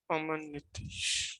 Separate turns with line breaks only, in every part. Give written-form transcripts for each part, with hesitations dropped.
Aman Nitish.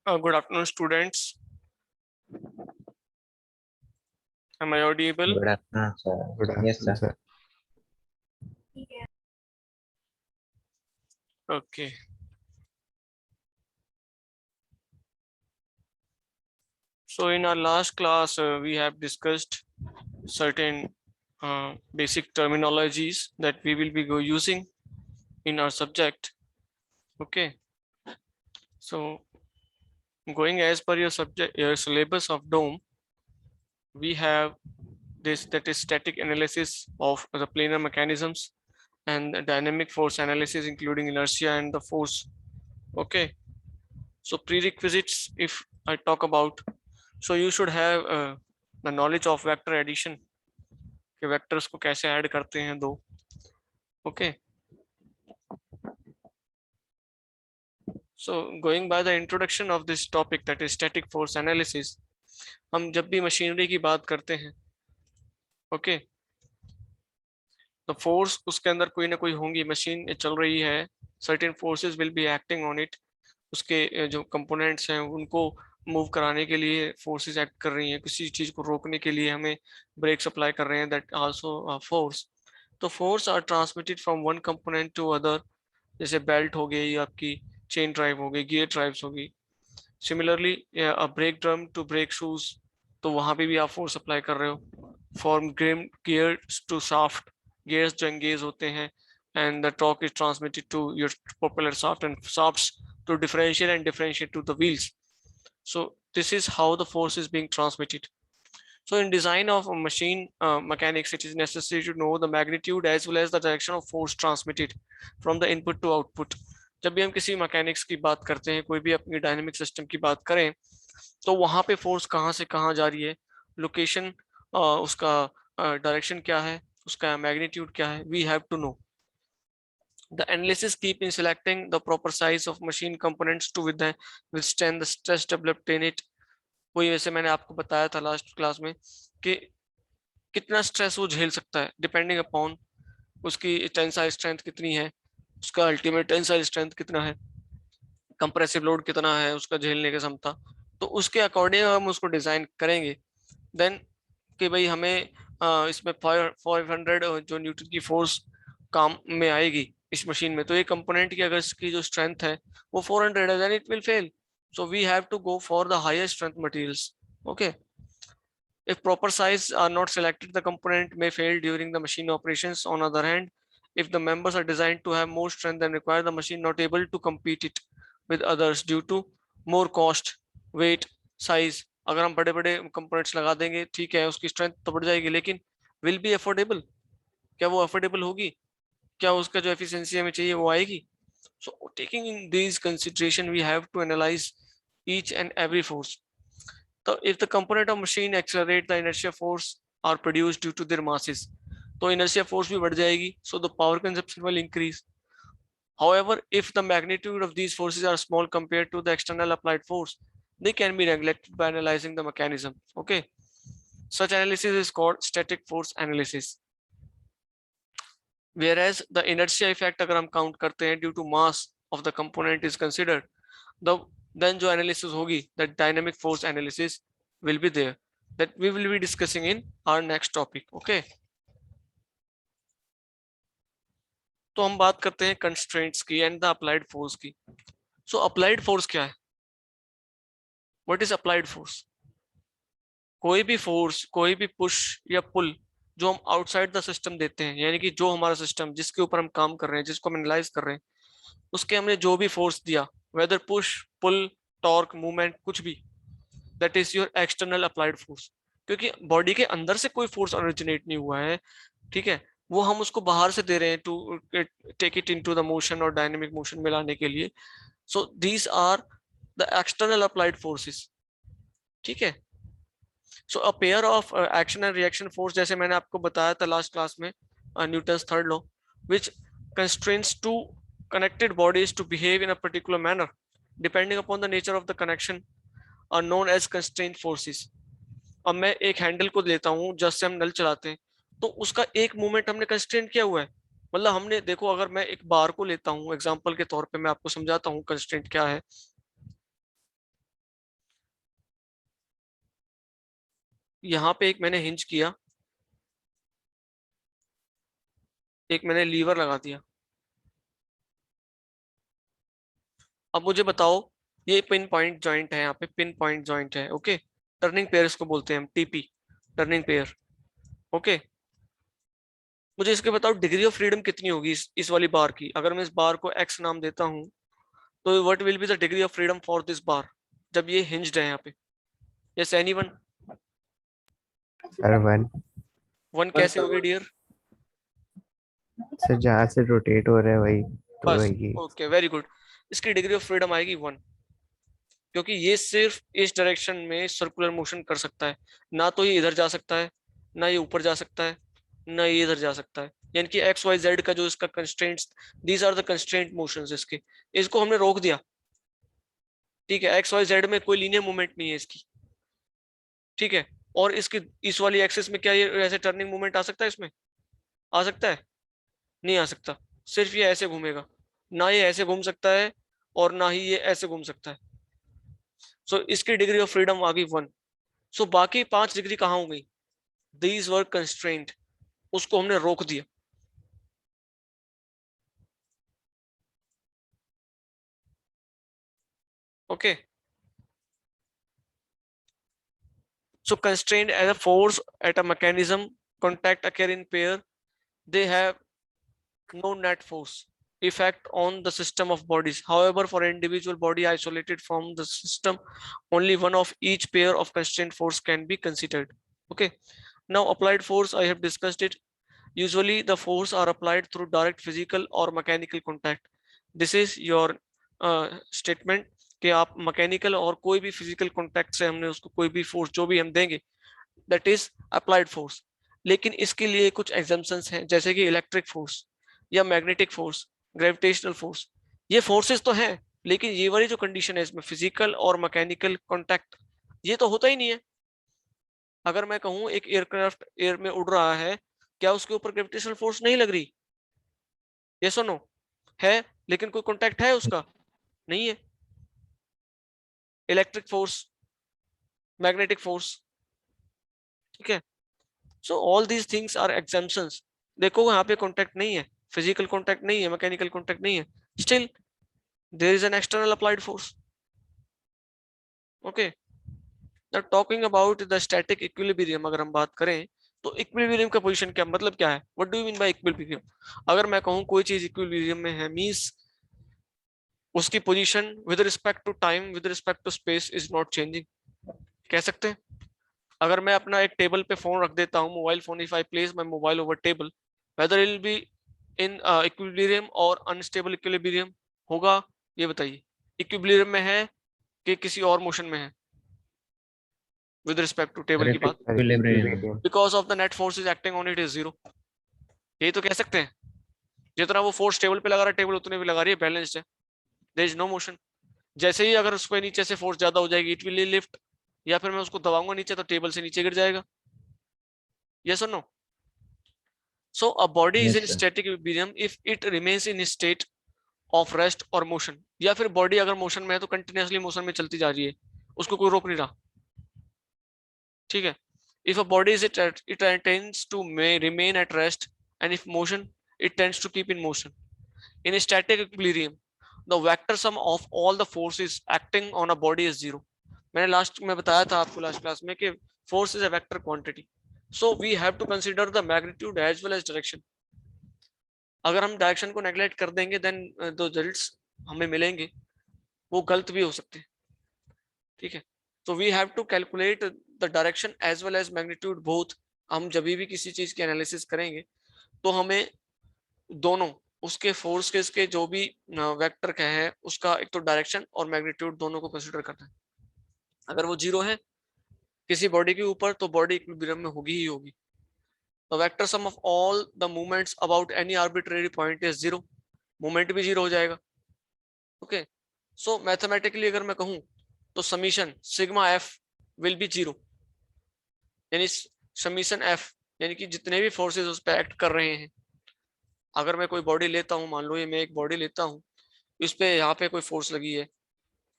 Good afternoon, students. Am I audible?
Good afternoon, sir.
Good
Yes,
afternoon,
sir.
sir.
Okay. So in our last class, we have discussed certain basic terminologies that we will be using in our subject. Okay. So going as per your subject, your syllabus of DOME, we have this, that is static analysis of the planar mechanisms and the dynamic force analysis, including inertia and the force. Okay. So prerequisites, if I talk about, so you should have the knowledge of vector addition, कि vectors को कैसे add करते हैं दो. Okay. So going by the introduction of this topic, that is static force analysis, हम जब भी machinery की बात करते हैं, ओके, तो फोर्स उसके अंदर कोई ना कोई होंगी, मशीन चल रही है, certain forces will be acting on it, उसके जो कंपोनेंट्स हैं उनको मूव कराने के लिए फोर्सेस एक्ट कर रही हैं, किसी चीज को रोकने के लिए हमें ब्रेक सप्लाई कर रहे हैं, दैट आल्सो फोर्स. तो force are transmitted from one component to other, जैसे बेल्ट हो गई, आपकी चेन ड्राइव हो गई, गियर ड्राइव्स होगी. Similarly brake drum to brake shoes, तो वहां पे भी आप फोर्स अप्लाई कर रहे हो. From gears to shaft, gears जो एंगेज होते हैं, and the torque is transmitted to your propeller shaft and shafts to differentiate and differentiate to the wheels. So this is how the force is being transmitted. So in design of machine mechanics, it is necessary to know the magnitude as well as the direction of force transmitted from the input to output. जब भी हम किसी mechanics की बात करते हैं, कोई भी अपनी डायनेमिक सिस्टम की बात करें, तो वहां पे फोर्स कहाँ से कहाँ जा रही है, लोकेशन, उसका डायरेक्शन क्या है, उसका मैग्नीट्यूड क्या है, we have to know. The analysis keep in selecting the proper size of machine components to withstand the stress developed in it. वही वैसे मैंने आपको बताया था लास्ट क्लास में कि कितना स्ट्रेस वो झेल सकता है, डिपेंडिंग अपॉन उसकी टेंसाइल स्ट्रेंथ कितनी है, उसका अल्टीमेट टेंसाइल स्ट्रेंथ कितना है, कंप्रेसिव लोड कितना है उसका झेलने की क्षमता. तो उसके अकॉर्डिंग हम उसको डिजाइन करेंगे. देन कि भाई हमें इसमें 500 जो न्यूटन की फोर्स काम में आएगी इस मशीन में, तो ये कंपोनेंट की अगर इसकी जो स्ट्रेंथ है वो 400 है, then it will fail. So we have to go for the higher strength materials. Okay. If proper size are not selected, the component may fail during the machine operations. On the other hand, if the members are designed to have more strength than required, the machine not able to compete it with others due to more cost, weight, size. अगर हम बड़े बड़े components लगा देंगे, ठीक है, उसकी strength तो बढ़ जाएगी, लेकिन विल बी अफोर्डेबल, क्या वो अफोर्डेबल होगी, क्या उसका जो एफिशिएंसी हमें चाहिए वो आएगी. So taking in these consideration, we have to analyze each and every force. So if the component of machine accelerate, the inertia force are produced due to their masses. तो inertia force भी बढ़ जाएगी, so the power consumption will increase. However, if the magnitude of these forces are small compared to the external applied force, they can be neglected by analyzing the mechanism. Okay, such analysis is called static force analysis. Whereas the inertia effect अगर हम count करते हैं due to mass of the component is considered, the then जो analysis होगी, that dynamic force analysis will be there, that we will be discussing in our next topic. Okay. तो हम बात करते हैं constraints की and the applied force की. So applied force क्या है? What is applied force? कोई भी फोर्स, कोई भी पुश या पुल जो हम आउटसाइड द सिस्टम देते हैं, यानी कि जो हमारा सिस्टम जिसके ऊपर हम काम कर रहे हैं, जिसको हम एनालाइज कर रहे हैं, उसके हमने जो भी फोर्स दिया, वेदर पुश, पुल, टॉर्क, मूवमेंट, कुछ भी, that is your external applied force. क्योंकि बॉडी के अंदर से कोई फोर्स ओरिजिनेट नहीं हुआ है, ठीक है, वो हम उसको बाहर से दे रहे हैं to take it into the motion और डायनेमिक मोशन में लाने के लिए. So these are the external applied forces. ठीक है. So a pair of action and reaction force, जैसे मैंने आपको बताया था लास्ट क्लास में, Newton's third law, which constraints to connected bodies to behave in a particular manner depending upon the nature of the connection are known as constraint forces. अब मैं एक handle को लेता हूँ, जैसे हम नल चलाते हैं, तो उसका एक मूवमेंट हमने कंस्ट्रेंट किया हुआ है. मतलब हमने देखो, अगर मैं एक बार को लेता हूँ एग्जांपल के तौर पे, मैं आपको समझाता हूँ कंस्ट्रेंट क्या है. यहाँ पे एक मैंने हिंज किया, एक मैंने लीवर लगा दिया. अब मुझे बताओ, ये पिन पॉइंट जॉइंट है, यहाँ पे पिन पॉइंट जॉइंट है. ओके. टर्निंग पेयर इसको बोलते हैं हम, टीपी, टर्निंग पेयर. ओके. मुझे इसके बताओ डिग्री ऑफ फ्रीडम कितनी होगी इस वाली बार की. अगर मैं इस बार को एक्स नाम देता हूँ, तो what will be the degree of freedom for this bar जब ये हिंज्ड है यहाँ पे. Yes anyone?
Sir one.
One कैसे होगी डियर?
सर जहाँ से रोटेट हो रहा है वही तो
बस.
वही.
Okay, very good. इसकी डिग्री ऑफ फ्रीडम आएगी 1, क्योंकि ये सिर्फ इस डायरेक्शन में सर्कुलर मोशन कर सकता है. ना तो ये इधर जा सकता है, ना ये ऊपर जा सकता है, ना ये इधर जा सकता है. यानी कि एक्स वाई जेड का जो इसका constraints, these are the constraint motions इसके. इसको हमने रोक दिया, ठीक है. एक्स वाई जेड में कोई लीनियर मूवमेंट नहीं है इसकी, ठीक है. और इसकी इस वाली एक्सिस में क्या ये ऐसे टर्निंग मूवमेंट आ सकता है? इसमें आ सकता है? नहीं आ सकता. सिर्फ ये ऐसे घूमेगा, ना ये ऐसे घूम सकता है और ना ही ये ऐसे घूम सकता है. सो इसकी डिग्री ऑफ फ्रीडम आ गई 1. सो बाकी 5 डिग्री कहाँ हो गई? दीज वर कंस्ट्रेंट, उसको हमने रोक दिया. Okay. So constrained as a force at a mechanism, contact occur in pair. They have no net force effect on the system of bodies. However, for an individual body isolated from the system, only one of each pair of constraint force can be considered. Okay, now applied force I have discussed it. Usually the force are applied through direct physical or mechanical contact. This is your statement कि आप mechanical और कोई भी physical contact से हमने उसको कोई भी फोर्स जो भी हम देंगे दैट इज अप्लाइड फोर्स। लेकिन इसके लिए कुछ एग्जाम्पशंस हैं जैसे कि इलेक्ट्रिक फोर्स या मैग्नेटिक फोर्स, ग्रेविटेशनल फोर्स। ये फोर्सेस तो हैं लेकिन ये वाली जो कंडीशन है इसमें फिजिकल और मैकेनिकल कॉन्टैक्ट ये तो होता ही नहीं है। अगर मैं कहूँ एक एयरक्राफ्ट एयर में उड़ रहा है, क्या उसके ऊपर ग्रेविटेशनल फोर्स नहीं लग रही? यस और नो? है, लेकिन कोई कॉन्टैक्ट है उसका? नहीं है। इलेक्ट्रिक फोर्स, मैग्नेटिक फोर्स, ठीक है। So all these things are exemptions. देखो यहाँ पे कॉन्टैक्ट नहीं है, फिजिकल कॉन्टैक्ट नहीं है, मैकेनिकल कॉन्टैक्ट नहीं है, still there is an external applied force. Okay, now talking about the static equilibrium अगर हम बात करें तो इक्विलिब्रियम का पोजीशन क्या मतलब क्या है? What do you mean by equilibrium? अगर मैं कहूँ कोई चीज इक्विलिब्रियम में है मींस उसकी position with respect to time, with respect to space is not changing, कह सकते हैं। अगर मैं अपना एक टेबल पे फोन रख देता हूँ, mobile phone, if I place my mobile over table, whether it will be in equilibrium और अनस्टेबल इक्विलिब्रियम होगा, ये बताइए। इक्विलिब्रियम में है कि किसी और मोशन में है विद रिस्पेक्ट टू टेबल की बात?
Equilibrium.
Because of the net force is acting on it is zero, यही तो कह सकते हैं। जितना वो फोर्स टेबल पे लगा रहा है टेबल उतने भी लगा रही है, बैलेंस्ड है, देयर इज नो मोशन। जैसे ही अगर उस पर नीचे से फोर्स ज्यादा हो जाएगी इट विल लिफ्ट, या फिर मैं उसको दबाऊंगा नीचे तो टेबल से नीचे गिर जाएगा। यस और no? So a body is in
yes sir.
Static equilibrium if it remains in state of rest और मोशन। या फिर बॉडी अगर मोशन में है तो कंटिन्यूअसली मोशन में चलती जा रही है, उसको कोई रोक नहीं रहा, ठीक है। If a body is it tends to remain at rest and if motion it tends to keep in motion. In static equilibrium the vector sum of all the forces acting on a body is zero. मैंने last में बताया था आपको last class में कि force is a vector quantity, so we have to consider the magnitude as well as direction. अगर हम direction को नेग्लेक्ट कर देंगे देन जो रिजल्ट्स हमें मिलेंगे वो गलत भी हो सकते हैं, ठीक है। तो we have to calculate the direction as well as magnitude both. हम जब भी किसी चीज की एनालिसिस करेंगे तो हमें दोनों उसके फोर्स के इसके जो भी वेक्टर का है उसका एक तो डायरेक्शन और मैग्नीट्यूड दोनों को कंसीडर करना है। अगर वो जीरो है किसी बॉडी के ऊपर तो बॉडी इक्विलिब्रियम में होगी ही होगी। The vector sum of all the movements about any arbitrary point is zero, movement भी जीरो हो जाएगा। ओके, सो मैथमेटिकली अगर मैं कहूँ तो summation sigma F will be zero, यानी समीशन एफ यानी कि जितने भी फोर्सेस उस पर एक्ट कर रहे हैं। अगर मैं कोई बॉडी लेता हूँ, मान लो ये मैं एक बॉडी लेता हूँ, इस पे यहाँ पे कोई फोर्स लगी है,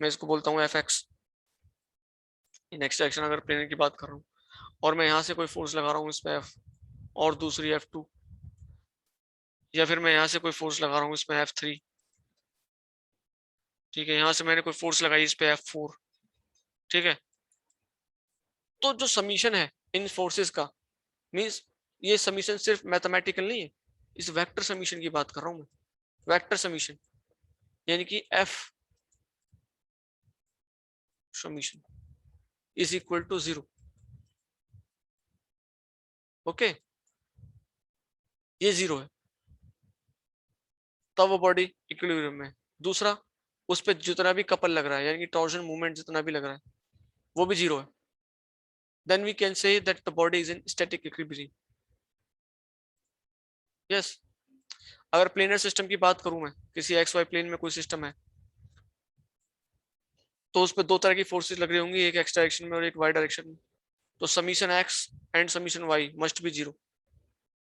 मैं इसको बोलता हूँ एफ एक्स, नेक्स्ट डायरेक्शन अगर प्लेन की बात कर रहा हूँ, और मैं यहाँ से कोई फोर्स लगा रहा हूँ इस पे एफ और दूसरी एफ टू, या फिर मैं यहाँ से कोई फोर्स लगा रहा हूँ इसमें एफ थ्री, ठीक है, यहाँ से मैंने कोई फोर्स लगाई इस पे एफ फोर, ठीक है। तो जो समीशन है इन फोर्सेस का मीन्स ये समीशन सिर्फ मैथमेटिकल नहीं है, इस वेक्टर समीशन की बात कर रहा हूँ मैं। वेक्टर समीशन यानी कि F summation is equal to zero. Okay, ये जीरो है तब वो बॉडी इक्विलिब्रियम में है। दूसरा, उस पर जितना भी कपल लग रहा है यानी कि टॉर्जन मूवमेंट जितना भी लग रहा है वो भी जीरो है, then we can say that the body is in static equilibrium. Yes, अगर प्लेनर सिस्टम की बात करूं मैं, किसी एक्स वाई प्लेन में कोई सिस्टम है तो उस पर दो तरह की फोर्सेस लग रही होंगी, एक एक्स डायरेक्शन में और एक वाई डायरेक्शन में। तो summation X and summation Y must be zero.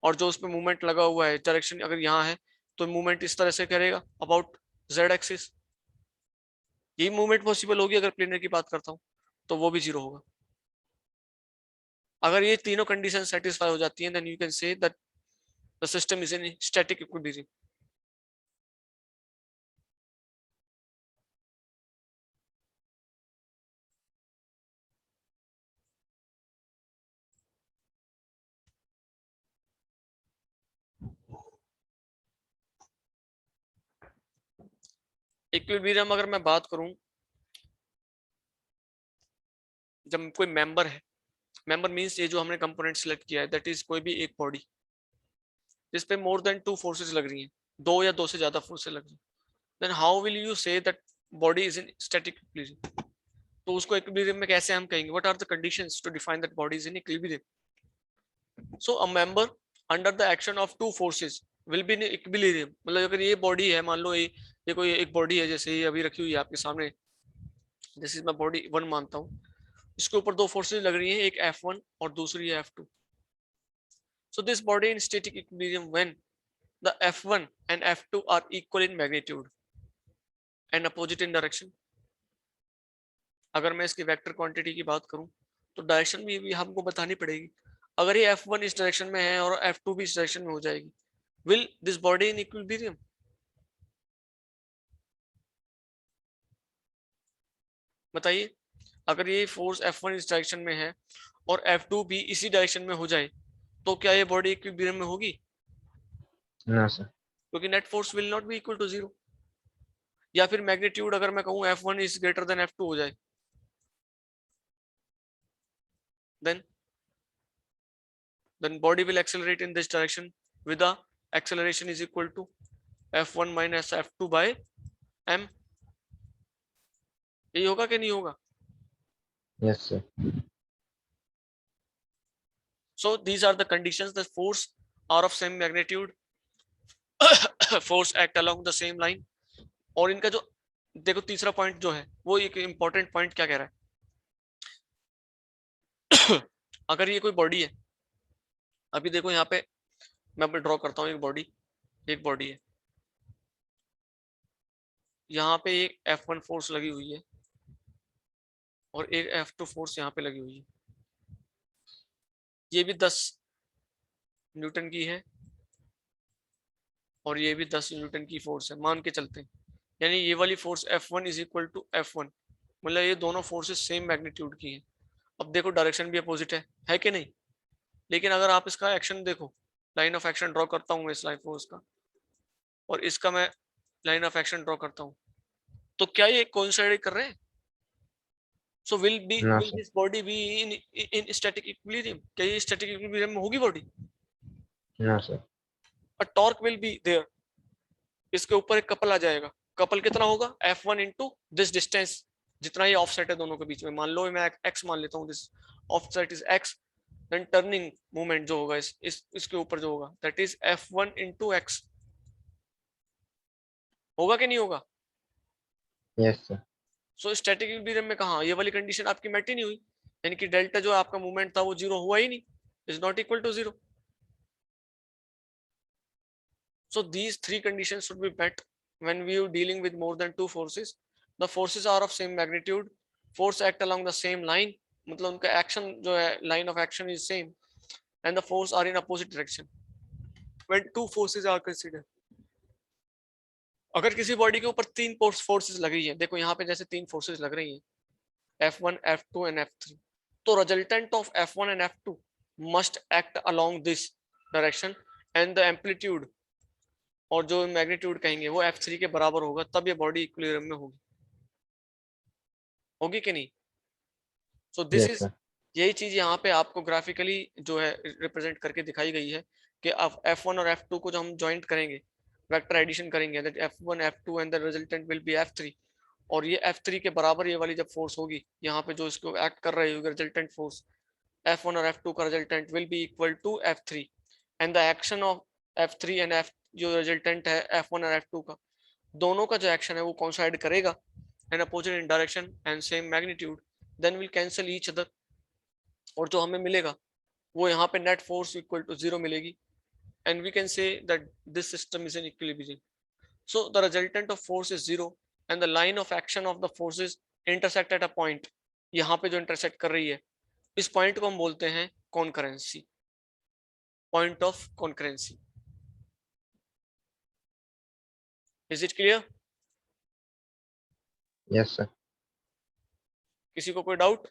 और जो उस पर मूवमेंट लगा हुआ है डायरेक्शन अगर यहाँ है तो मूवमेंट इस तरह से करेगा अबाउट जेड एक्सिस, यही मूवमेंट पॉसिबल होगी अगर प्लेनर की बात करता हूँ, तो वो भी जीरो होगा। अगर ये तीनों कंडीशन सेटिस्फाई हो जाती हैं then you can say that the system is in static equilibrium. Equilibrium अगर मैं बात करूं, जब कोई मेंबर है, मेंबर मींस ये जो हमने कंपोनेंट सिलेक्ट किया है दैट इज कोई भी एक बॉडी जिस पे मोर देन 2 फोर्सेस लग रही हैं, 2 या 2 से ज्यादा फोर्सेस लग रही हैं, then how will you say that body is in static equilibrium? तो उसको इक्विलिब्रियम में कैसे हम कहेंगे? What are the conditions to define that body is in equilibrium? So a member under the action of two forces will be in equilibrium. मतलब अगर ये body है, मान लो ये कोई एक बॉडी है, जैसे ये अभी रखी हुई है आपके सामने, दिस इज मैं बॉडी 1 मानता हूँ, इसके ऊपर 2 फोर्सेस लग रही है, एक F1 और दूसरी है F2। So this body in static equilibrium when the F1 and F2 are equal in magnitude and opposite in direction। अगर मैं इसकी वेक्टर क्वांटिटी की बात करूं तो डायरेक्शन भी हमको बतानी पड़ेगी। अगर ये F1 इस डायरेक्शन में है और F2 भी इस डायरेक्शन में हो जाएगी, will this body in equilibrium? बताइए, अगर ये फोर्स F1 इस डायरेक्शन में है और F2 भी इसी डायरेक्शन में हो जाए तो क्या ये बॉडी इक्विलिब्रियम में होगी?
ना सर।
क्योंकि net force will not be equal to zero. या फिर मैग्नीट्यूड अगर मैं कहूं F1 is greater than F2 हो जाए, then body will accelerate in this direction with the acceleration is equal to F1 minus F2 by m। यही होगा कि नहीं होगा?
Yes sir.
So these are the conditions, the force are of same magnitude, force act along the same line। और इनका जो देखो तीसरा पॉइंट जो है वो एक इंपॉर्टेंट पॉइंट क्या कह रहा है? अगर ये कोई बॉडी है, अभी देखो यहाँ पे मैं ड्रॉ करता हूँ एक बॉडी है, यहाँ पे एक F1 फोर्स लगी हुई है और एक F2 फोर्स यहाँ पे लगी हुई है, ये भी 10 न्यूटन की है और ये भी 10 न्यूटन की फोर्स है, मान के चलते हैं। यानी ये वाली force F1 is equal to F1, मतलब ये दोनों फोर्सेस सेम मैग्नीट्यूड की हैं। अब देखो डायरेक्शन भी अपोजिट है कि नहीं? लेकिन अगर आप इसका एक्शन देखो, लाइन ऑफ एक्शन ड्रॉ करता हूँ मैं इस लाइन फोर्स का और इसका मैं लाइन ऑफ एक्शन ड्रॉ करता हूँ, तो क्या ये कोइंसाइड कर रहे हैं? सो
ना
will
sir.
This body be in static equilibrium? क्या ये स्टैटिक इक्विलिब्रियम में होगी बॉडी?
ना sir.
A torque will be there, इसके ऊपर एक कपल आ जाएगा। कपल कितना होगा? F1 इंटू दिस डिस्टेंस, जितना ये ऑफसेट है दोनों के बीच में, मान लो मैं x मान लेता हूँ, this offset is x, then turning movement जो होगा इसके ऊपर जो होगा that is F1 into x। होगा कि नहीं होगा?
Yes sir.
So static equilibrium में कहा ये वाली कंडीशन आपकी मेट ही नहीं हुई, यानी कि डेल्टा जो आपका मूवमेंट था वो जीरो हुआ ही नहीं, is not equal to zero. So these three conditions should be met when we are dealing with more than two forces. The forces are of same magnitude, force act along the same line, मतलब उनका action जो है line of action is same, and the force are in opposite direction when two forces are considered। अगर किसी body के ऊपर तीन forces लग रही है, देखो यहाँ पे जैसे तीन फोर्सेस लग रही हैं F1 F2 एंड F3, तो resultant of F1 and F2 must act along this direction and the amplitude, और जो मैग्नीट्यूड कहेंगे वो F3 के बराबर होगा, तब ये बॉडी इक्विलिब्रियम में होगी कि नहीं? So this
yes
is,
sir.
यही चीज यहाँ पे आपको ग्राफिकली जो है रिप्रेजेंट करके दिखाई गई है कि अब F1 और F2 को जो हम ज्वाइंट करेंगे, वेक्टर एडिशन करेंगे, that F1 F2 and the resultant will B F3, और ये F3 के बराबर ये वाली जब फोर्स होगी यहाँ पे जो इसको एक्ट कर रही होगी रिजल्टेंट फोर्स, F1 और F2 का resultant will be equal to F3, and the action of F3 and F जो रिजल्टेंट है F1 और F2 का, दोनों का जो एक्शन है वो कोइंसाइड करेगा and opposite in direction and same magnitude, then will cancel each other, और जो हमें मिलेगा वो यहाँ पे net force equal to zero मिलेगी, and we can say that this system is in equilibrium. So the resultant of force is zero and the line of action of the forces intersect at a point, यहाँ पे जो intersect कर रही है इस point को हम बोलते हैं concurrency, point of concurrency. Is it clear?
Yes sir.
किसी को कोई doubt?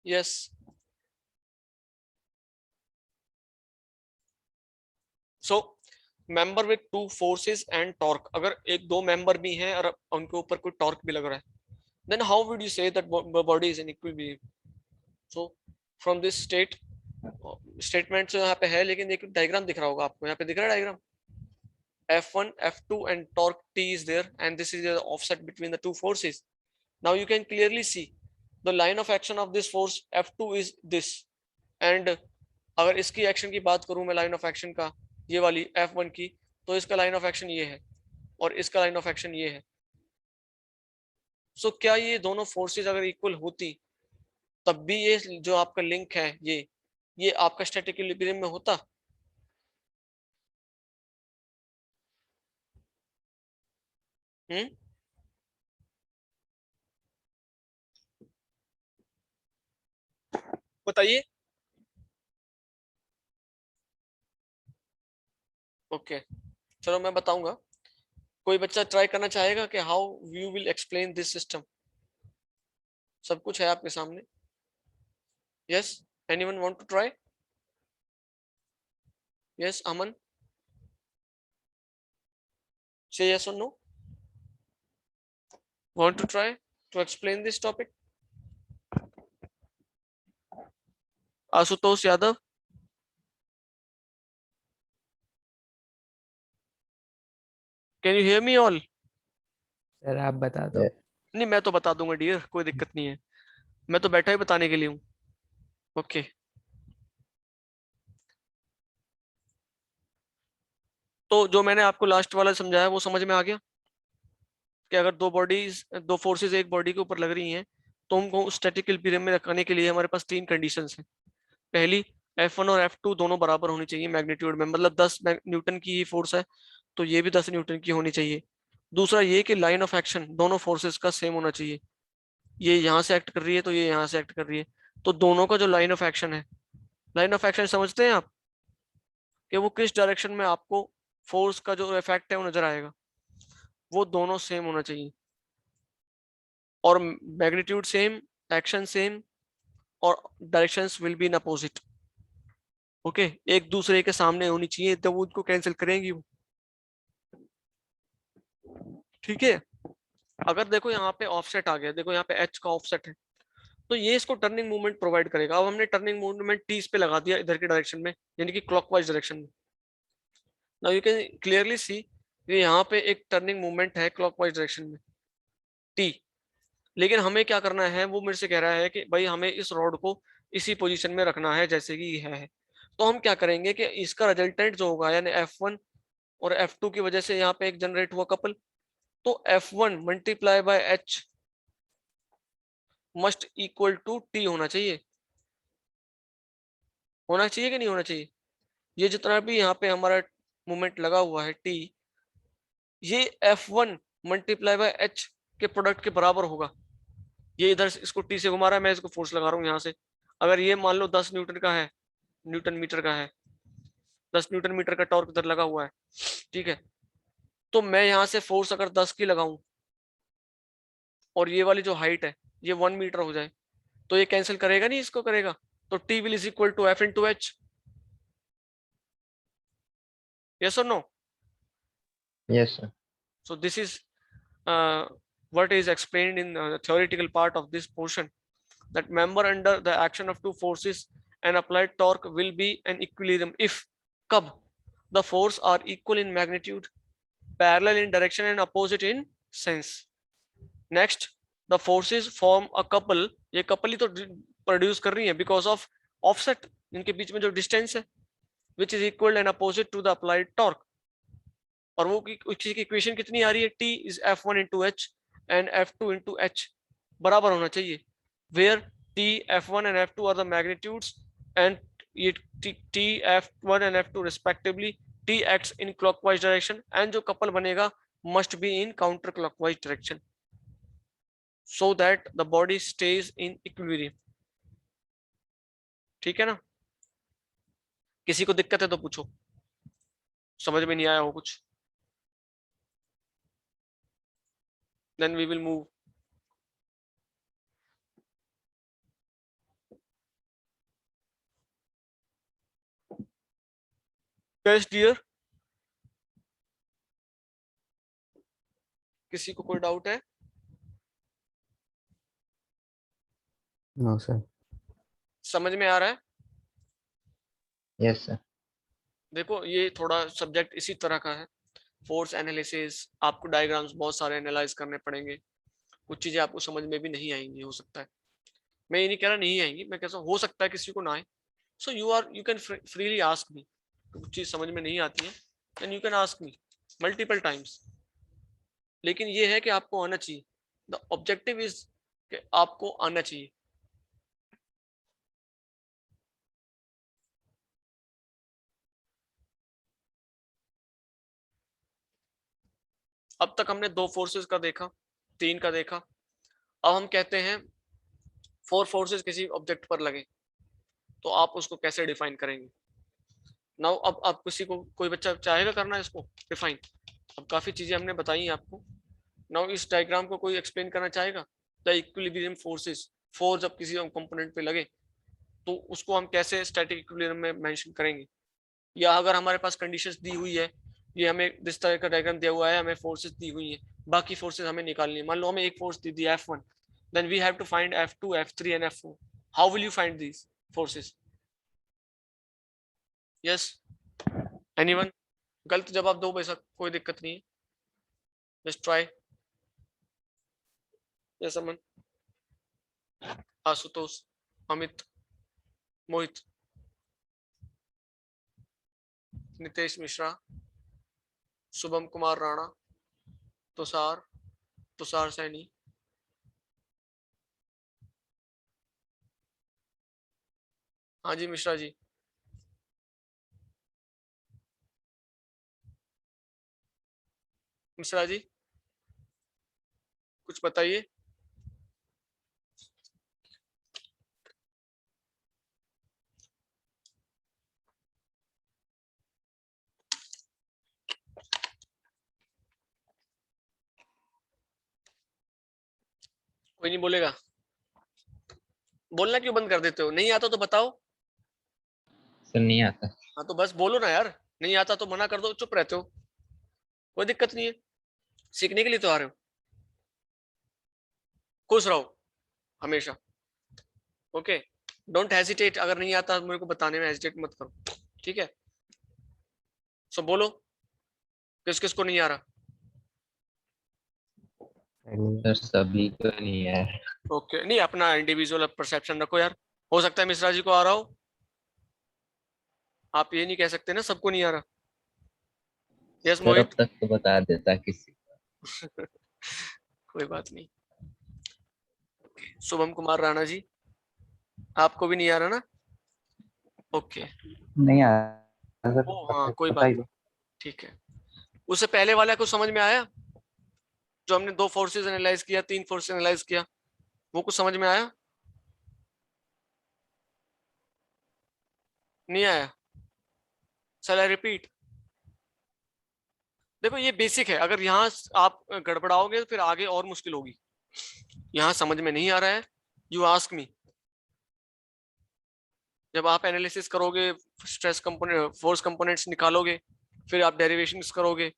Yes. So member with two forces and torque, अगर एक दो मेंबर भी हैं और उनके ऊपर कोई टॉर्क भी लग रहा है, then how would you say that body is in equilibrium? So from this statement जो यहाँ पे है, लेकिन एक डायग्राम दिख रहा होगा आपको, यहाँ पे दिख रहा है diagram, F1 F2 and torque T is there and this is the offset between the two forces. Now you can clearly see the line of action of this force F2 is this, and अगर इसकी action की बात करूं मैं, line of action का, ये वाली F1 की, तो इसका लाइन ऑफ एक्शन ये है और इसका लाइन ऑफ एक्शन ये है. सो क्या ये दोनों फोर्सेस अगर इक्वल होती तब भी ये जो आपका लिंक है ये आपका स्टैटिक इक्विलिब्रियम में होता? हम्म, बताइए. ओके, चलो मैं बताऊंगा. कोई बच्चा ट्राई करना चाहेगा कि how you will explain this system? सब कुछ है आपके सामने. Yes, anyone want to try? Yes, Aman, say yes और no, want to try to explain this topic? Ashutosh Yadav, can you hear me all?
Sir आप बता दो.
Yeah.
नहीं, मैं तो बता दूंगा डियर, कोई दिक्कत नहीं है, मैं तो बैठा ही बताने के लिए हूँ. ओके, तो जो मैंने आपको लास्ट वाला समझाया वो समझ में आ गया कि अगर दो बॉडीज, दो फोर्सेस एक बॉडी के ऊपर लग रही हैं, तो हमको स्टैटिक इक्विलिब्रियम में रखने के लिए हमारे पास तीन कंडीशंस हैं. पहली, F1 और F2 दोनों बराबर होनी चाहिए मैग्नीट्यूड में, मतलब 10 न्यूटन की ही फोर्स है तो ये भी 10 न्यूटन की होनी चाहिए. दूसरा ये कि लाइन ऑफ एक्शन दोनों फोर्सेस का सेम होना चाहिए, ये यहाँ से एक्ट कर रही है तो ये यहाँ से एक्ट कर रही है, तो दोनों का जो लाइन ऑफ एक्शन है, लाइन ऑफ एक्शन समझते हैं आप कि वो किस डायरेक्शन में आपको फोर्स का जो इफेक्ट है वो नजर आएगा, वो दोनों सेम होना चाहिए, और मैग्नीट्यूड सेम, एक्शन सेम, और directions will be in opposite. Okay, एक दूसरे के सामने होनी चाहिए तो वो उनको कैंसिल करेंगी वो. ठीक है, अगर देखो यहाँ पे ऑफसेट आ गया, देखो यहाँ पे एच का ऑफसेट है, तो ये इसको टर्निंग मूवमेंट प्रोवाइड करेगा. अब हमने टर्निंग मूवमेंट टी पे लगा दिया इधर की डायरेक्शन में, यानी कि क्लॉकवाइज डायरेक्शन में. Now you can clearly see कि यहाँ पे एक टर्निंग मूवमेंट है क्लॉकवाइज डायरेक्शन में, टी. लेकिन हमें क्या करना है, वो मेरे से कह रहा है कि भाई हमें इस रॉड को इसी पोजीशन में रखना है जैसे कि ये है. तो हम क्या करेंगे कि इसका रिजल्टेंट जो होगा, यानी F1 और F2 की वजह से यहाँ पे एक जनरेट हुआ कपल, तो F1 multiply by H must equal to T होना चाहिए. होना चाहिए कि नहीं होना चाहिए? ये जितना भी यहाँ पे हमारा मूवमेंट लगा हुआ है टी, ये F1 मल्टीप्लाई बाय एच के प्रोडक्ट के बराबर होगा. ये इधर इसको टी से घुमा रहा है, मैं इसको फोर्स लगा रहा हूँ यहाँ से. अगर ये मान लो 10 न्यूटन का है, न्यूटन मीटर का है, 10 न्यूटन मीटर का टॉर्क इधर लगा हुआ है, ठीक है, तो मैं यहाँ से फोर्स अगर 10 की लगाऊं और ये वाली जो हाइट है ये 1 मीटर हो जाए, तो ये कैंसिल करेगा नहीं, इसको करेगा, तो T will is equal to F into H. Yes और no?
Yes, sir.
So this is uh, what is explained in the theoretical part of this portion, that member under the action of two forces and applied torque will be an equilibrium if कब the force are equal in magnitude, parallel in direction and opposite in sense. Next, the forces form a couple, ये couple ही तो produce कर रही है because of offset, इनके बीच में जो distance है, which is equal and opposite to the applied torque. और वो की इक्वेशन कितनी आ रही है, T is F1 into H and F2 into H, बराबर होना चाहिए, where T F1 and F2 are the magnitudes, and ये T F1 and F2 respectively, T acts in clockwise direction, and जो कपल बनेगा must be in counter clockwise direction, so that the body stays in equilibrium. ठीक है ना? किसी को दिक्कत है तो पूछो, समझ में नहीं आया हो कुछ, then we will move. Yes dear. किसी को कोई डाउट है?
No sir.
समझ में आ रहा है?
Yes, sir.
देखो ये थोड़ा सब्जेक्ट इसी तरह का है, फोर्स एनालिसिस। आपको डायग्राम्स बहुत सारे एनालाइज करने पड़ेंगे, कुछ चीजें आपको समझ में भी नहीं आएंगी, हो सकता है। मैं ये नहीं कह रहा नहीं आएंगी, मैं कैसा हो सकता है किसी को ना आए। So you can freely ask me. कुछ चीज समझ में नहीं आती है then you can ask me multiple times. लेकिन ये है कि आपको आना चाहिए। द ऑब्जेक्टिव इज कि आपको आना चाहिए। अब तक हमने 2 फोर्सेस का देखा, 3 का देखा। अब हम कहते हैं 4 फोर्सेस किसी ऑब्जेक्ट पर लगे तो आप उसको कैसे डिफाइन करेंगे। नाउ अब आप किसी को, कोई बच्चा चाहेगा करना इसको डिफाइन? अब काफी चीजें हमने बताई आपको। नाउ इस डायग्राम को कोई एक्सप्लेन करना चाहेगा? द इक्विलिब्रियम फोर्सेस, फोर्स जब किसी कंपोनेंट पे लगे तो उसको हम कैसे स्टैटिक इक्विलिब्रियम में मेंशन करेंगे। या अगर हमारे पास कंडीशंस दी हुई है, ये हमें जिस तरह का डायग्राम दिया हुआ है, हमें फोर्सेस दी हुई है, बाकी फोर्सेस हमें निकालनी है। मान लो हमें एक फोर्स दी दी F1, then we have to find F2, F3 and F4। How will you find these forces? Yes, anyone? गलत जवाब दो बेशक, कोई दिक्कत नहीं है, just try. Yes Aman, Ashutosh, Amit, Mohit, Nitesh Mishra, Shubham Kumar Rana, Tushar, Tushar Saini. हाँ जी मिश्रा जी। मिश्रा जी कुछ बताइए। कोई नहीं बोलेगा? बोलना क्यों बंद कर देते हो? नहीं आता तो बताओ।
सर नहीं आता।
हाँ तो बस बोलो ना यार, नहीं आता तो मना कर दो, चुप रहते हो, कोई दिक्कत नहीं है, सीखने के लिए तो आ रहे हो। खुश रहो हमेशा, ओके। डोंट हेजिटेट, अगर नहीं आता मेरे को बताने में हेजिटेट मत करो, ठीक है। सो बोलो किस किस को नहीं आ रहा।
सर सभी को नहीं है।
ओके, नहीं अपना इंडिविजुअल परसेप्शन रखो यार, हो सकता है मिश्रा जी को आ रहा हो, आप ये नहीं कह सकते ना सबको नहीं आ रहा। यस
सर अब
मोहित।
तक तो बता देता किसी
कोई बात नहीं। शुभम कुमार राणा जी, आपको भी नहीं आ रहा ना? ओके।
नहीं आया सर,
ओ हाँ कोई
बता
बात
ही
नहीं,
दो।
ठीक है। उससे पहले वाला कुछ समझ में आया? जो हमने 2 फोर्सेस एनालाइज किया, 3 फोर्सेस एनालाइज किया, वो कुछ समझ में आया? नहीं आया? चल रिपीट। देखो ये बेसिक है, अगर यहाँ आप गड़बड़ाओगे तो फिर आगे और मुश्किल होगी। यहाँ समझ में नहीं आ रहा है, यू आस्क मी। जब आप एनालिसिस करोगे, स्ट्रेस कंपोनेंट, फोर्स कंपोनेंट्स निकालोगे, फिर आप डेरिवेशंस करोगे,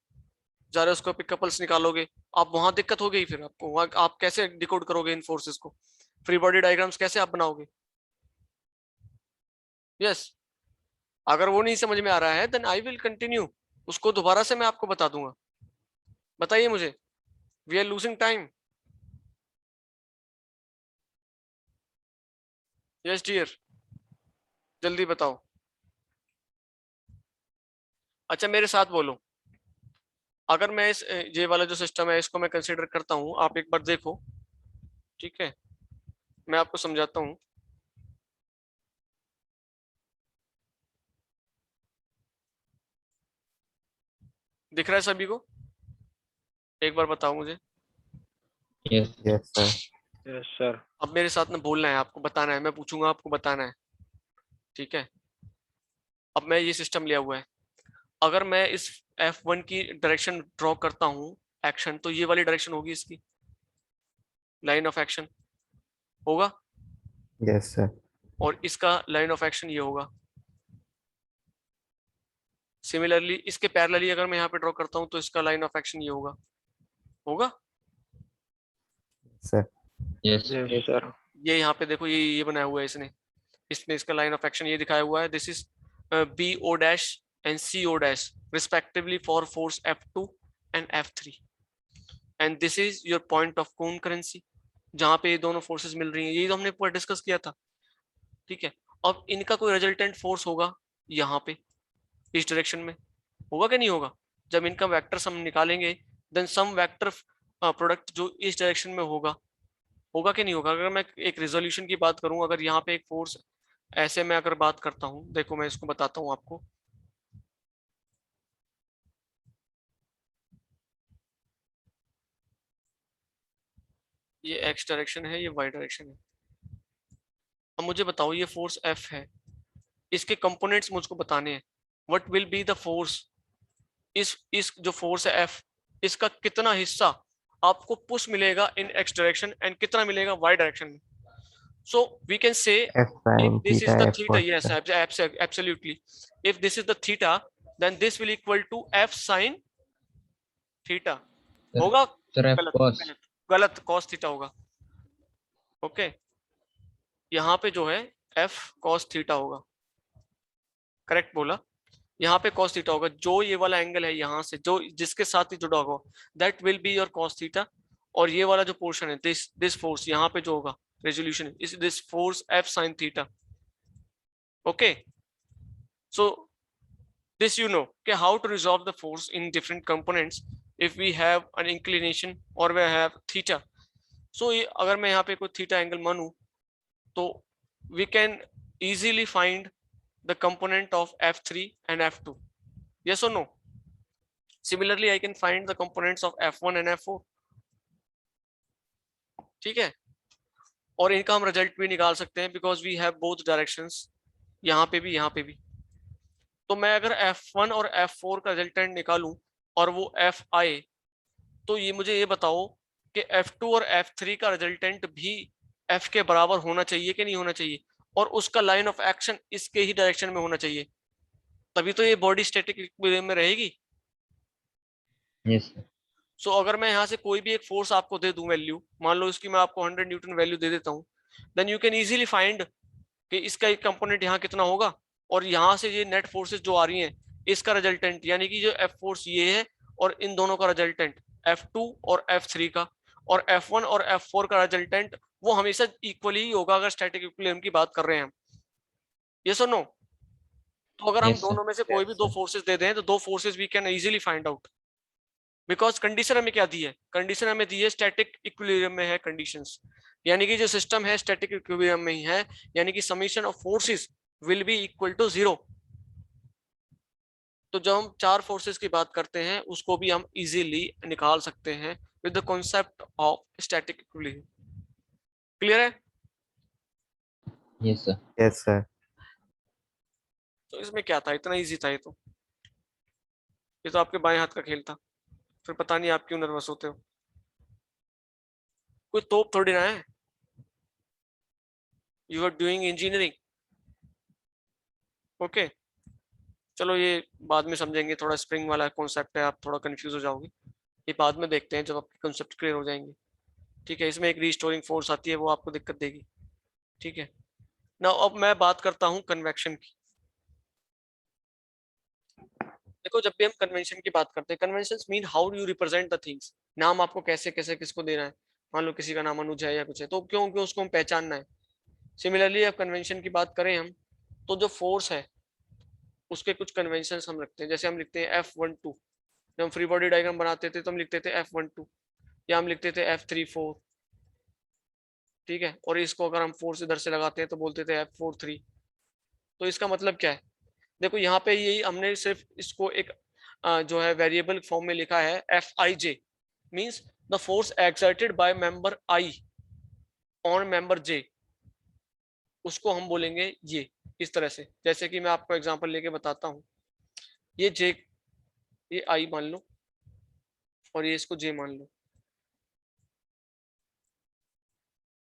जायरोस्कोपिक कपल्स निकालोगे, आप वहां दिक्कत हो गई। फिर आपको वहां आप कैसे डिकोड करोगे इन फोर्सेस को, फ्री बॉडी डायग्राम्स कैसे आप बनाओगे? यस, अगर वो नहीं समझ में आ रहा है देन आई विल कंटिन्यू, उसको दोबारा से मैं आपको बता दूंगा। बताइए मुझे, we are losing time. Yes dear, जल्दी बताओ। अच्छा मेरे साथ बोलो, अगर मैं इस ये वाला जो सिस्टम है इसको मैं कंसिडर करता हूँ, आप एक बार देखो, ठीक है, मैं आपको समझाता हूँ। दिख रहा है सभी को? एक बार बताओ मुझे।
Yes
yes sir.
Yes sir.
अब मेरे साथ में बोलना है, आपको बताना है, मैं पूछूंगा आपको बताना है, ठीक है। अब मैं ये सिस्टम लिया हुआ है, अगर मैं इस F1 की डायरेक्शन ड्रॉ करता हूँ एक्शन, तो ये वाली डायरेक्शन होगी इसकी, लाइन ऑफ एक्शन होगा,
यस सर।
और इसका लाइन ऑफ एक्शन ये होगा। सिमिलरली इसके पैरेलली अगर मैं यहाँ पे ड्रॉ करता हूँ तो इसका लाइन ऑफ एक्शन ये होगा, होगा।
सर।
Yes
yes sir.
ये यहाँ पे देखो ये बनाया हुआ है इसने इसने इसका लाइन ऑफ एक्शन ये दिखाया हुआ है, this is B O dash and C O dash respectively for force F2 and F3 and this is your point of concurrency, जहाँ पे ये दोनों फोर्सेस मिल रही हैं, ये तो हमने पूरा डिस्कस किया था। ठीक है, अब इनका कोई रिजल्टेंट फोर्स होगा यहाँ पे इस डायरेक्शन में, होगा कि नहीं होगा? जब इनका वेक्टर सम निकालेंगे देन सम वेक्टर प्रोडक्ट जो इस डायरेक्शन में होगा, होगा कि नहीं होगा? अगर मैं एक रिजोल्यूशन की बात करूं, अगर यहाँ पे एक फोर्स ऐसे मैं अगर बात करता हूं, देखो मैं इसको बताता हूं आपको, ये एक्स डायरेक्शन है, ये वाई डायरेक्शन है। अब मुझे बताओ ये फोर्स F है, इसके कंपोनेंट्स मुझको बताने हैं। What will be the force, इस जो फोर्स है F, इसका कितना हिस्सा आपको पुश मिलेगा इन एक्स डायरेक्शन एंड कितना मिलेगा वाई डायरेक्शन में? So we can say
F sin
if this
theta
is the
F
theta,
cos
yes,
theta.
absolutely. If this is the theta, then this will equal to F sin theta. होगा?
Sir F
गलत
cos
गलत गलत, cos theta होगा। Okay, यहाँ पे जो है F cos theta होगा, करेक्ट बोला। यहाँ पे cos theta होगा, जो ये वाला एंगल है यहाँ से जो जिसके साथ ही जुड़ा होगा, that will be your cos theta। और ये वाला जो पोर्शन है दिस फोर्स यहाँ पे जो होगा resolution is this force F sin theta। Okay, so this you know कि how to resolve the force in different components if we have an inclination or we have theta। so अगर मैं यहाँ पे कोई theta angle मानूं तो we can easily find the component of F3 and F2, yes or no? Similarly I can find the components of F1 and F4, ठीक है, और इनका हम रिजल्ट भी निकाल सकते हैं because we have both directions, यहाँ पे भी यहाँ पे भी। तो मैं अगर F1 और F4 का रिजल्टेंट निकालूं और वो F आए, तो ये मुझे ये बताओ कि F2 और F3 का रिजल्टेंट भी F के बराबर होना चाहिए कि नहीं होना चाहिए, और उसका लाइन ऑफ एक्शन इसके ही डायरेक्शन में होना चाहिए, तभी तो ये बॉडी स्टैटिक इक्विलिब्रियम में रहेगी।
यस
सो अगर मैं यहाँ से कोई भी एक फोर्स आपको दे दूं वैल्यू, मान लो इसकी मैं आपको 100 न्यूटन वैल्यू दे देता हूँ, then you can easily find कि इसका एक कंपोनेंट यहाँ कितना होगा, और यहाँ से ये नेट फोर्सेस जो आ रही हैं इसका रिजल्टेंट, यानी कि जो F फोर्स ये है और इन दोनों का रिजल्टेंट F2 और F3 का, और F1 और F4 का रिजल्टेंट वो हमेशा इक्वली ही होगा अगर स्टैटिक इक्विलिब्रियम की बात कर रहे हैं हम, यस और नो? तो अगर हम
Yes, sir.
दोनों में से कोई भी दो फोर्सेस दे दें तो दो forces we can easily find out, because condition हमें क्या दी है? कंडीशन हमें दी है स्टैटिक इक्विलिब्रियम में है कंडीशंस, यानी कि जो सिस्टम है स्टैटिक इक्विलिब्रियम में ही है, यानी कि summation of forces will be equal to 0। तो जब हम चार फोर्सेस की बात करते हैं उसको भी हम इजीली निकाल सकते हैं with the concept of static equilibrium. Clear है?
Yes, sir.
Yes, sir.
तो इसमें क्या था, इतना इजी था ये तो आपके बाएं हाथ का खेल था, फिर पता नहीं आप क्यों नर्वस होते हो, कोई तोप थोड़ी ना है, you are doing engineering. Okay, चलो ये बाद में समझेंगे, थोड़ा स्प्रिंग वाला कॉन्सेप्ट है, आप थोड़ा कंफ्यूज हो जाओगे, ये बाद में देखते हैं जब आपके कॉन्सेप्ट क्लियर हो जाएंगे। ठीक है, इसमें एक रीस्टोरिंग फोर्स आती है, वो आपको दिक्कत देगी। ठीक है ना, अब मैं बात करता हूँ कन्वेक्शन की। देखो जब भी हम कन्वेंशन की बात करते हैं, conventions mean how do you represent the things, नाम आपको कैसे कैसे किसको देना है, मान लो किसी का नाम अनुज है या कुछ है तो क्यों क्यों उसको हम पहचानना है। सिमिलरली अब कन्वेंशन की बात करें हम, तो जो फोर्स है उसके कुछ कन्वेंशन हम रखते हैं, जैसे हम लिखते हैं F12, जब हम फ्री बॉडी डायग्राम बनाते थे तो हम लिखते थे F12, या हम लिखते थे F34। ठीक है, और इसको अगर हम फोर्स इधर से लगाते हैं तो बोलते थे F43। तो इसका मतलब क्या है? देखो यहाँ पे यही हमने सिर्फ इसको एक जो है वेरिएबल फॉर्म में लिखा है Fij, means the force exerted by member I on member J, उसको हम बोलेंगे ये इस तरह से। जैसे कि मैं आपको एग्जांपल लेके बताता हूँ, ये J, ये I मान लो और ये इसको J मान लो।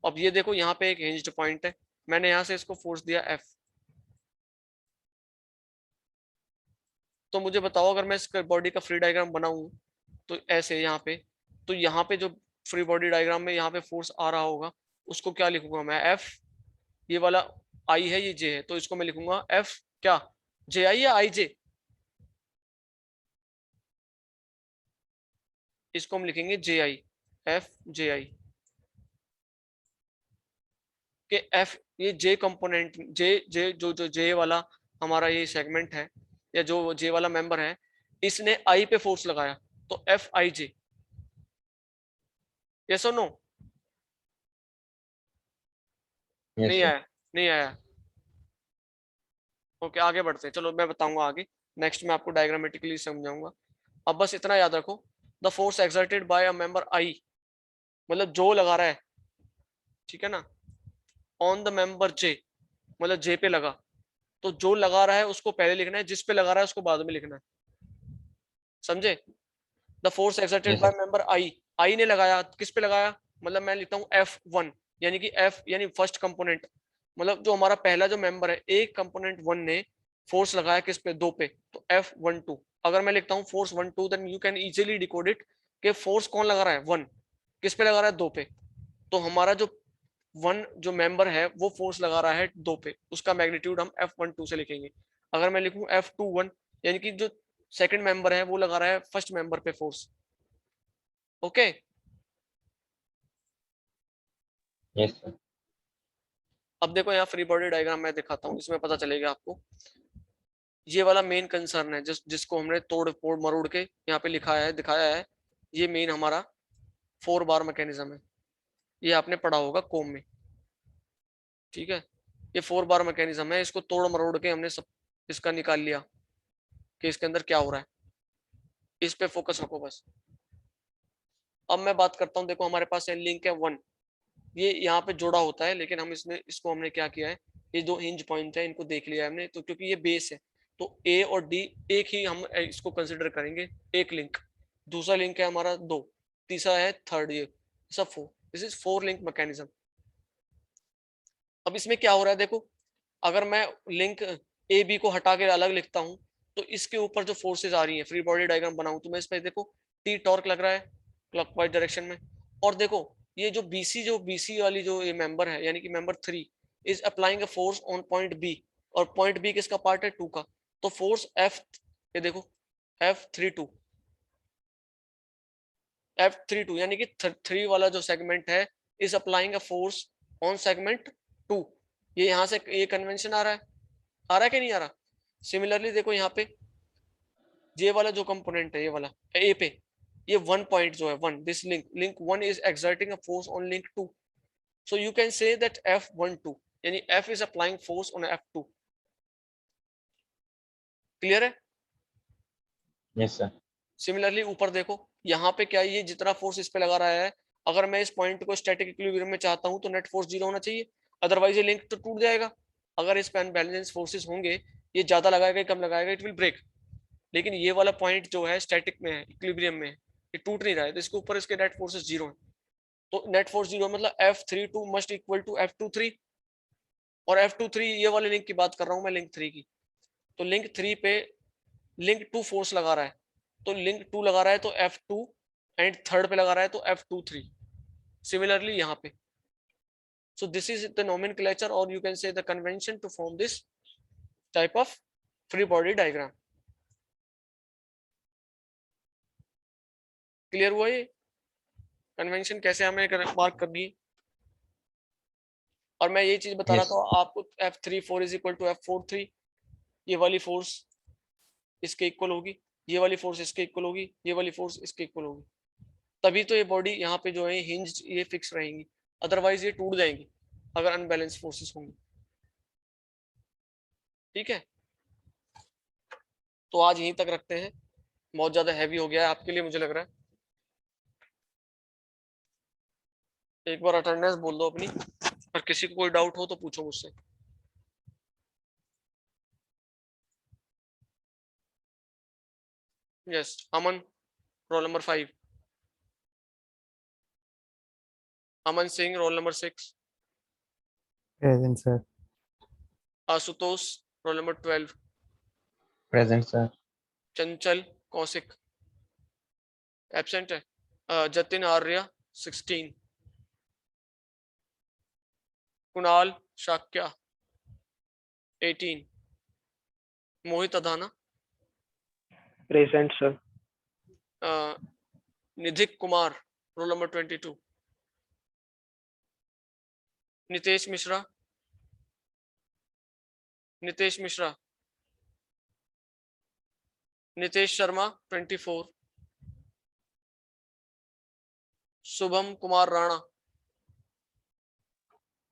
अब ये देखो यहाँ पे एक हिंज्ड पॉइंट है, मैंने यहाँ से इसको फोर्स दिया F, तो मुझे बताओ अगर मैं इस बॉडी का फ्री डायग्राम बनाऊं तो ऐसे यहाँ पे, तो यहाँ पे जो फ्री बॉडी डायग्राम में यहाँ पे फोर्स आ रहा होगा, उसको क्या लिखूंगा मैं, एफ, ये वाला आई है, ये जे है, तो इसको मैं लिखूंगा एफ क्या, जे आई या आई जे, इसको हम लिखेंगे जे आई, एफ जे आई के एफ, ये जे कंपोनेंट, जे जे जो जो जे वाला हमारा ये सेगमेंट है या जो जे वाला मेंबर है, इसने आई पे फोर्स लगाया, तो एफ आई जे, यस और नो?
yes
नहीं
sir,
आया, नहीं आया। ओके आगे बढ़ते हैं, चलो मैं बताऊंगा आगे, नेक्स्ट मैं आपको डायग्रामेटिकली समझाऊंगा। अब बस इतना याद रखो, the force exerted by a member I, मतलब जो लगा रहा है, ठीक है ना, ऑन द मेंबर जे, मतलब जे पे लगा, तो जो लगा रहा है उसको पहले लिखना है, जिस पे लगा रहा है उसको बाद में लिखना है, समझे? The force exerted
yes
by
sir,
member I, I ने लगाया, किस पे लगाया, मतलब मैं लिखता हूँ F1, यानी कि F यानी फर्स्ट कंपोनेंट, मतलब जो हमारा पहला जो मेंबर है, एक कंपोनेंट वन ने फोर्स लगाया किस पे, दो पे, तो F12। अगर मैं लिखता हूँ force 12, then you can easily decode it कि फोर्स कौन लगा रहा है, वन, किस पे लगा रहा है, दो पे, तो हमारा जो वन जो मेंबर है वो फोर्स लगा रहा है दो पे, उसका मैग्नीट्यूड हम F12 से लिखेंगे। अगर मैं लिखूं F21, यानी कि जो सेकंड मेंबर है वो लगा रहा है फर्स्ट मेंबर पे फोर्स, ओके।
yes sir,
अब देखो यहाँ फ्री बॉडी डायग्राम मैं दिखाता हूँ, इसमें पता चलेगा आपको, ये वाला मेन कंसर्न है जिसको हमने तोड़ फोड़ मरोड़ के यहाँ पे लिखा है, दिखाया है, ये मेन हमारा 4 बार मैकेनिज्म है, ये आपने पढ़ा होगा कोम में, ठीक है। ये 4 बार मैकेनिज्म है, इसको तोड़ मरोड़ के हमने सब इसका निकाल लिया कि इसके अंदर क्या हो रहा है, इस पे फोकस रखो बस। अब मैं बात करता हूँ, देखो हमारे पास लिंक है वन, ये यहाँ पे जोड़ा होता है, लेकिन हम इसमें इसको हमने क्या किया है, ये दो हिंज पॉइंट है इनको देख लिया है हमने, तो क्योंकि ये बेस है तो ए और डी एक ही हम इसको कंसिडर करेंगे, एक लिंक, दूसरा लिंक है हमारा दो, तीसरा है थर्ड, ये सब four, this is 4 link mechanism. अब इसमें क्या हो रहा है देखो, अगर मैं लिंक ए बी को हटा के अलग लिखता हूँ, तो इसके ऊपर जो फोर्सेज आ रही है, फ्री बॉडी डायग्राम बनाऊं तो मैं इस पर देखो टी टॉर्क लग रहा है क्लॉकवाइज डायरेक्शन में, और देखो ये जो बीसी वाली जो ये मेंबर है, यानी कि member 3 is applying a force on point B, और पॉइंट बी किसका पार्ट है, 2 का, तो फोर्स एफ, ये देखो F32, F32 यानी कि 3 वाला जो सेगमेंट है is applying a force on segment 2, ये यहाँ से ये कन्वेंशन आ रहा है, आ रहा है कि नहीं आ रहा? सिमिलरली देखो यहाँ पे ये वाला जो कंपोनेंट है, ये वाला ए पे, ये वन पॉइंट जो है one, this link one is exerting a force on link 2, so you can say that F12 यानी F is applying force on F2, clear है?
yes sir,
सिमिलरली ऊपर देखो यहाँ पे क्या है, ये जितना फोर्स इस पे लगा रहा है, अगर मैं इस पॉइंट को स्टैटिक इक्विलिब्रियम में चाहता हूँ तो नेट फोर्स 0 होना चाहिए, अदरवाइज ये लिंक तो टूट जाएगा। अगर इस पे अनबैलेंस फोर्सेस होंगे, ये ज्यादा लगाएगा कम लगाएगा, इट विल ब्रेक, लेकिन ये वाला पॉइंट जो है स्टैटिक में है, इक्विलिब्रियम में है, ये टूट नहीं रहा है, तो इसके ऊपर इसके नेट फोर्सेस 0 है, तो नेट फोर्स 0 मतलब F32 must equal to F23, और F23 ये वाले लिंक की बात कर रहा हूँ मैं, लिंक 3 की, तो लिंक 3 पे लिंक 2 फोर्स लगा रहा है, तो लिंक 2 लगा रहा है तो F2, एंड थर्ड पे लगा रहा है तो F23, सिमिलरली यहाँ पे, so this is the nomenclature or you can say the convention to form this type of free body diagram, clear हुआ ये कन्वेंशन कैसे हमें मार्क करनी है? और मैं ये चीज बता रहा
yes,
था आपको, F34 is equal to F43, ये वाली फोर्स इसके इक्वल होगी, ये वाली फोर्स इसके इक्वल होगी, ये वाली फोर्स इसके इक्वल होगी, तभी तो ये बॉडी यहाँ पे जो है हिंज ये फिक्स रहेंगी, अदरवाइज ये टूट जाएंगी अगर अनबैलेंस फोर्सेस होंगी, ठीक है। तो आज यहीं तक रखते हैं, बहुत ज्यादा हैवी हो गया है आपके लिए मुझे लग रहा है, एक बार अटेंडेंस बोल दो अपनी, और किसी को कोई डाउट हो तो पूछो मुझसे। Yes Aman, roll number 5, Aman Singh roll number 6,
Present, sir.
Ashutosh roll number 12,
present sir,
Chanchal Kaushik absent है, Jatin Arya 16, Kunal Shakya 18, Mohit Adana,
Present, sir.
Nidhik Kumar roll number 22, Nitesh Mishra, Nitesh Mishra, Nitesh Sharma 24, Shubham Kumar Rana,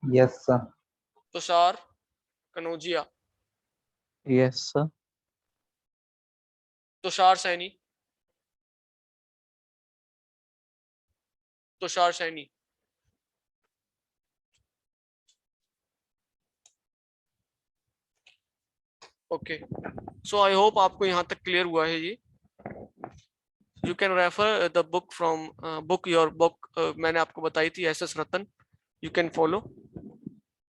Yes, sir.
Tushar Kanaujia,
Yes, sir.
Tushar Saini, Tushar Saini, okay. So I hope आपको यहाँ तक क्लियर हुआ है ये। You can refer the book from book your book, मैंने आपको बताई थी SS Ratan, you can follow,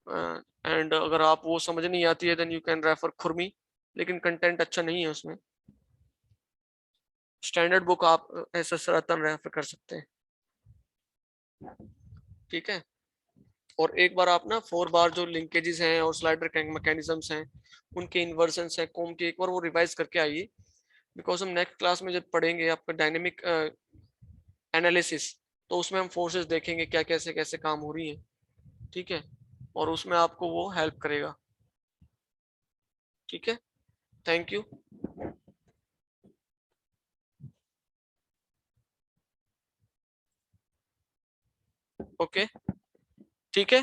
and अगर आप वो समझ नहीं आती है देन यू कैन रेफर खुरमी, लेकिन कंटेंट अच्छा नहीं है उसमें। स्टैंडर्ड बुक आप SS रतन रेफर कर सकते हैं, ठीक है। और एक बार आप ना 4 बार जो लिंकेजेस हैं और स्लाइडर मैकेनिज्म्स हैं, उनके इन्वर्जन्स हैं कोम के, एक बार वो रिवाइज करके आइए, बिकॉज हम नेक्स्ट क्लास में जब पढ़ेंगे आपका डायनेमिक एनालिसिस, तो उसमें हम फोर्सेस देखेंगे क्या कैसे कैसे काम हो रही हैं, ठीक है, और उसमें आपको वो हेल्प करेगा, ठीक है। Thank you. ओके, ठीक है।